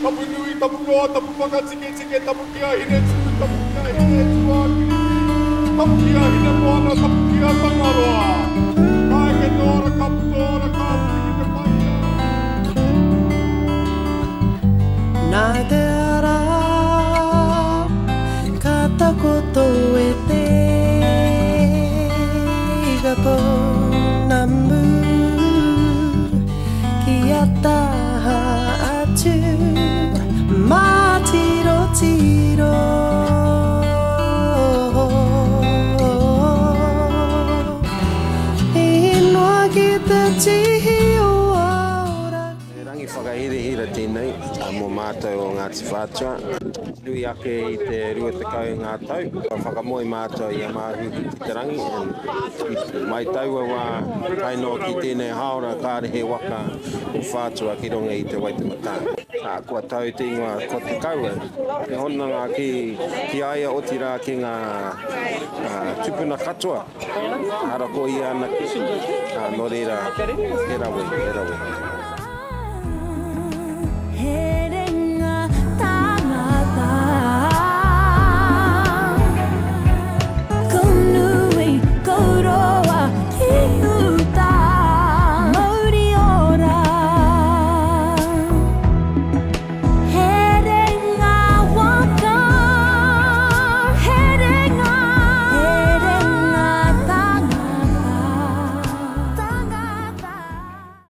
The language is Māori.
tapu nui, tapu roa, tapu whaka tike tike, tapu kia hine tū, tapu kia hine tuaki, tapu kia hine moana, tapu kia tangaroa. Kai ke tōra, kapu tōra, kapu ki te paia. Nā te ara, ka takoto e te igapo namu, ki a taha atu, mā tiro tiro. I noa ki te tihi o aura. E rangi whakahirihira tēnei, mō mātou o Ngāti Whātua. Nui ake i te 20 ngā tau, ka whakamoe mātou i a māhu ki te rangi. Mai taua wā kaino ki tēnei haora kārehe waka o Whātua ki ronga i te Waitemata. Kua tau te ingoa ko te kaua, e honanga ki aia o tira ki ngā tupuna katoa. Hara ko i ana ki, no reira, e rawe.